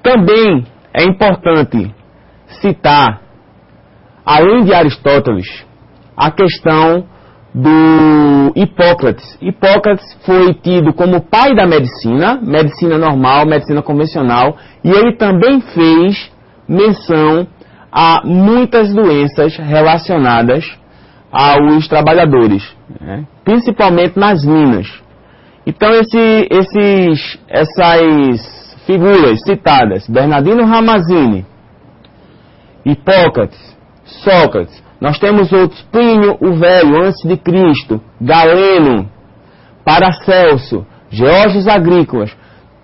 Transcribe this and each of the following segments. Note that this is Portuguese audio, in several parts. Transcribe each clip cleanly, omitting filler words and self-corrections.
Também é importante citar, além de Aristóteles, a questão do Hipócrates. Hipócrates foi tido como pai da medicina, medicina normal, medicina convencional, e ele também fez menção a muitas doenças relacionadas aos trabalhadores, né? Principalmente nas minas. Então essas figuras citadas, Bernardino Ramazzini, Hipócrates, Sócrates, nós temos outros, Plínio o Velho, antes de Cristo, Galeno, Paracelso, Geórgios Agrícolas,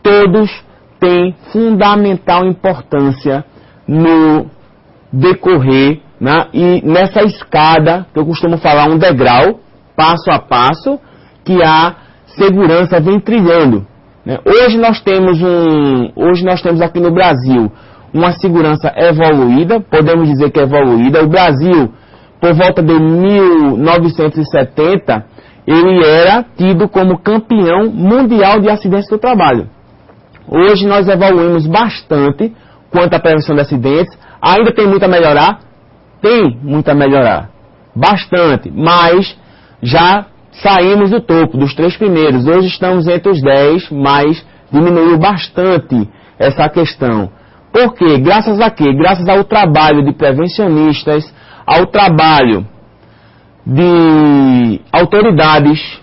todos têm fundamental importância no decorrer, né, e nessa escada, que eu costumo falar, um degrau, passo a passo, que a segurança vem trilhando, né? Hoje nós temos aqui no Brasil uma segurança evoluída, podemos dizer que é evoluída. O Brasil, por volta de 1970, ele era tido como campeão mundial de acidentes do trabalho. Hoje nós evoluímos bastante quanto à prevenção de acidentes. Ainda tem muito a melhorar? Tem muito a melhorar. Bastante. Mas já saímos do topo, dos 3 primeiros. Hoje estamos entre os 10, mas diminuiu bastante essa questão. Por quê? Graças a quê? Graças ao trabalho de prevencionistas, ao trabalho de autoridades,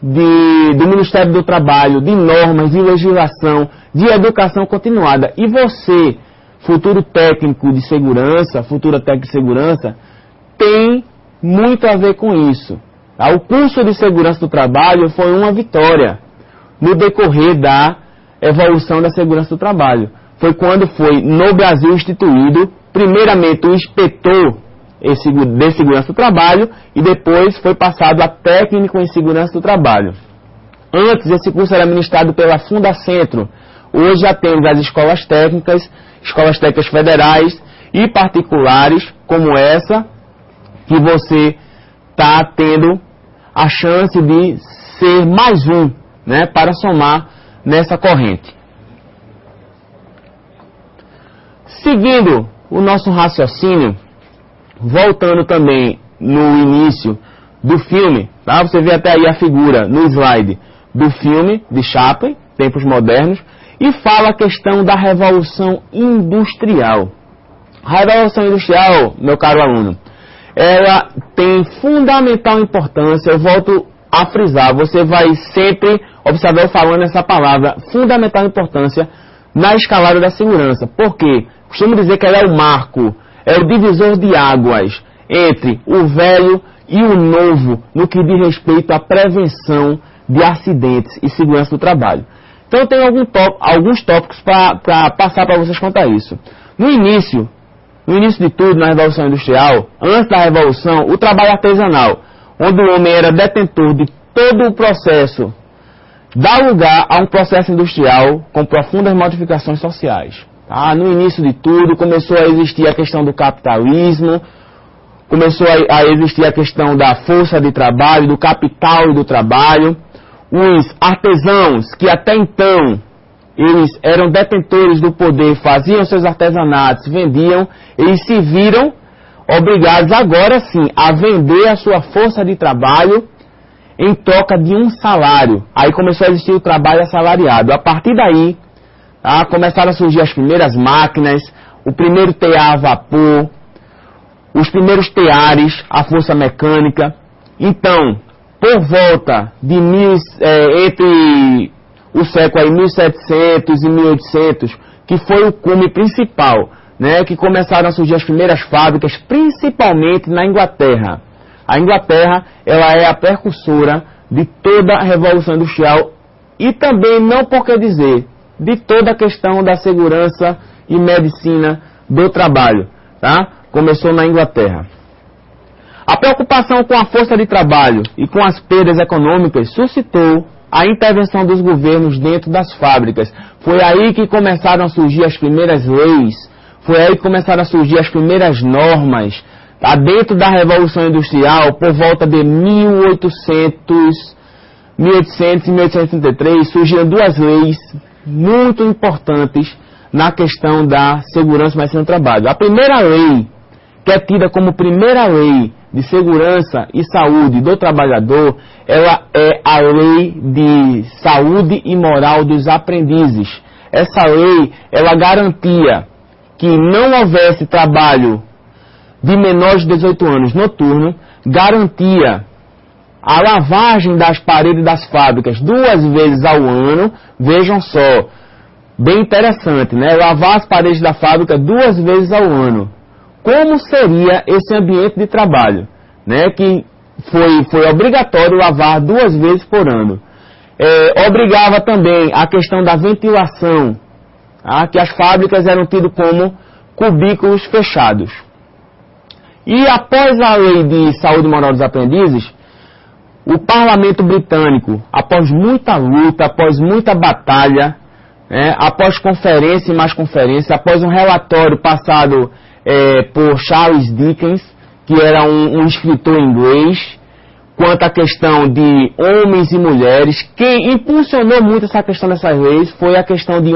do Ministério do Trabalho, de normas, de legislação, de educação continuada. E você, futuro técnico de segurança, futura técnica de segurança, tem muito a ver com isso. O curso de segurança do trabalho foi uma vitória no decorrer da evolução da segurança do trabalho. Foi quando foi no Brasil instituído, primeiramente, o inspetor de segurança do trabalho e depois foi passado a técnico em segurança do trabalho. Antes, esse curso era ministrado pela Fundacentro. Hoje já temos as escolas técnicas federais e particulares, como essa, que você está tendo a chance de ser mais um, né, para somar nessa corrente. Seguindo o nosso raciocínio, voltando também no início do filme, tá? Você vê até aí a figura no slide do filme de Chaplin, Tempos Modernos, e fala a questão da Revolução Industrial. A Revolução Industrial, meu caro aluno, ela tem fundamental importância, eu volto a frisar, você vai sempre observar eu falando essa palavra, fundamental importância na escalada da segurança. Por quê? Costumo dizer que ela é o marco, é o divisor de águas entre o velho e o novo no que diz respeito à prevenção de acidentes e segurança do trabalho. Então eu tenho alguns tópicos para passar para vocês quanto a isso. No início de tudo, na Revolução Industrial, antes da Revolução, o trabalho artesanal, onde o homem era detentor de todo o processo, dá lugar a um processo industrial com profundas modificações sociais. Tá? No início de tudo, começou a existir a questão do capitalismo, começou a existir a questão da força de trabalho, do capital e do trabalho. Os artesãos, que até então eles eram detentores do poder, faziam seus artesanatos, vendiam, eles se viram obrigados agora sim a vender a sua força de trabalho em troca de um salário. Aí começou a existir o trabalho assalariado. A partir daí, tá, começaram a surgir as primeiras máquinas, o primeiro tear a vapor, os primeiros teares, a força mecânica. Então, por volta de entre o século aí, 1700 e 1800, que foi o cume principal, né, que começaram a surgir as primeiras fábricas, principalmente na Inglaterra. A Inglaterra, ela é a precursora de toda a Revolução Industrial e também, não por que dizer, de toda a questão da segurança e medicina do trabalho, tá? Começou na Inglaterra. A preocupação com a força de trabalho e com as perdas econômicas suscitou a intervenção dos governos dentro das fábricas. Foi aí que começaram a surgir as primeiras leis, foi aí que começaram a surgir as primeiras normas. Tá? Dentro da Revolução Industrial, por volta de 1800 e 1833, surgiram duas leis muito importantes na questão da segurança e medicina do trabalho. A primeira lei, que é tida como primeira lei de segurança e saúde do trabalhador, ela é a Lei de Saúde e Moral dos Aprendizes. Essa lei, ela garantia que não houvesse trabalho de menores de 18 anos noturno, garantia a lavagem das paredes das fábricas 2 vezes ao ano. Vejam só, bem interessante, né? Lavar as paredes da fábrica 2 vezes ao ano. Como seria esse ambiente de trabalho, né? Que foi obrigatório lavar 2 vezes por ano. Obrigava também a questão da ventilação, tá? Que as fábricas eram tidas como cubículos fechados. E após a Lei de Saúde e Moral dos Aprendizes, o Parlamento Britânico, após muita luta, após muita batalha, após conferência e mais conferência, após um relatório passado por Charles Dickens, que era um escritor inglês, quanto à questão de homens e mulheres, quem impulsionou muito essa questão dessas leis foi a questão de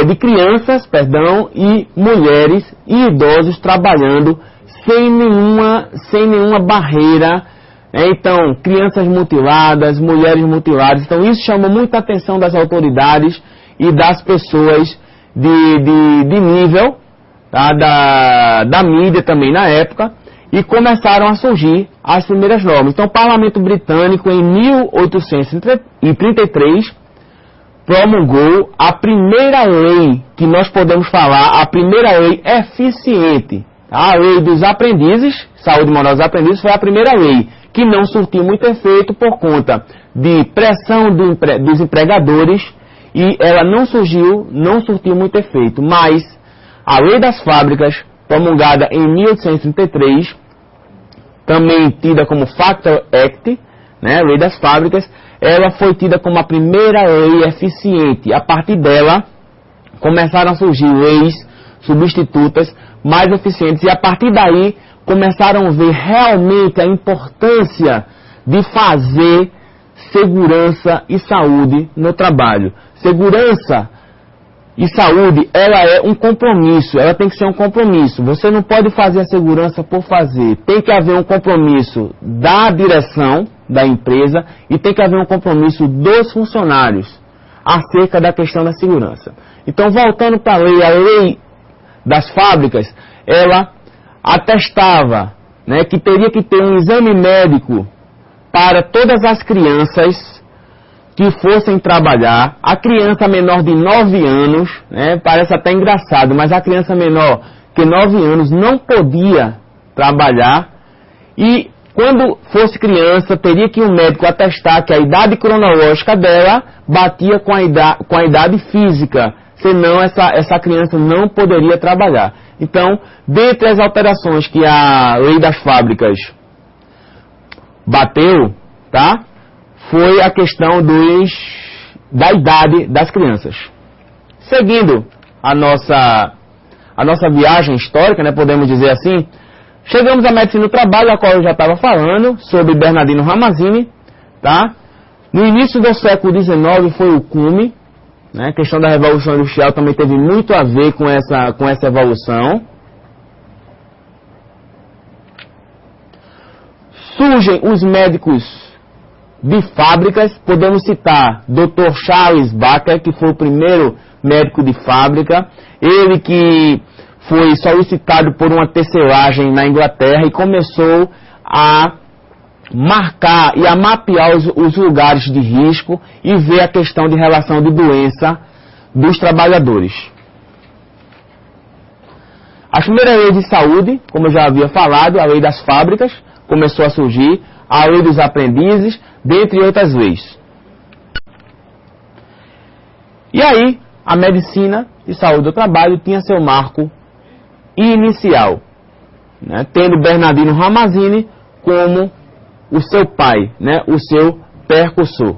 de crianças, e mulheres e idosos trabalhando sem nenhuma barreira. Então, crianças mutiladas, mulheres mutiladas. Então, isso chamou muita atenção das autoridades e das pessoas de nível, tá? da mídia também na época, e começaram a surgir as primeiras normas. Então, o Parlamento Britânico, em 1833, promulgou a primeira lei que nós podemos falar, a primeira lei eficiente. A Lei dos Aprendizes, Saúde e Moral dos Aprendizes, foi a primeira lei que não surtiu muito efeito por conta de pressão dos empregadores, e ela não surtiu muito efeito. Mas a Lei das Fábricas, promulgada em 1833, também tida como Factor Act, né, Lei das Fábricas, ela foi tida como a primeira lei eficiente. A partir dela, começaram a surgir leis substitutas mais eficientes, e a partir daí começaram a ver realmente a importância de fazer segurança e saúde no trabalho. Segurança e saúde, ela é um compromisso, ela tem que ser um compromisso. Você não pode fazer a segurança por fazer. Tem que haver um compromisso da direção da empresa e tem que haver um compromisso dos funcionários acerca da questão da segurança. Então, voltando para a lei das fábricas, ela atestava, né, que teria que ter um exame médico para todas as crianças que fossem trabalhar. A criança menor de 9 anos, né, parece até engraçado, mas a criança menor que 9 anos não podia trabalhar, e quando fosse criança, teria que o médico atestar que a idade cronológica dela batia com a idade física, senão essa criança não poderia trabalhar. Então, dentre as alterações que a Lei das Fábricas bateu, tá, foi a questão da idade das crianças. Seguindo a nossa viagem histórica, né, podemos dizer assim, chegamos à medicina do trabalho, a qual eu já estava falando, sobre Bernardino Ramazzini, tá? No início do século XIX foi o cume, né? A questão da Revolução Industrial também teve muito a ver com essa evolução. Surgem os médicos de fábricas, podemos citar Dr. Charles Baker, que foi o primeiro médico de fábrica, ele que foi solicitado por uma tecelagem na Inglaterra e começou a marcar e a mapear os lugares de risco e ver a questão de relação de doença dos trabalhadores. A primeira lei de saúde, como eu já havia falado, a lei das fábricas, começou a surgir, a lei dos aprendizes, dentre outras leis. E aí, a medicina e saúde do trabalho tinha seu marco inicial, né, tendo Bernardino Ramazzini como o seu pai, né, o seu percursor.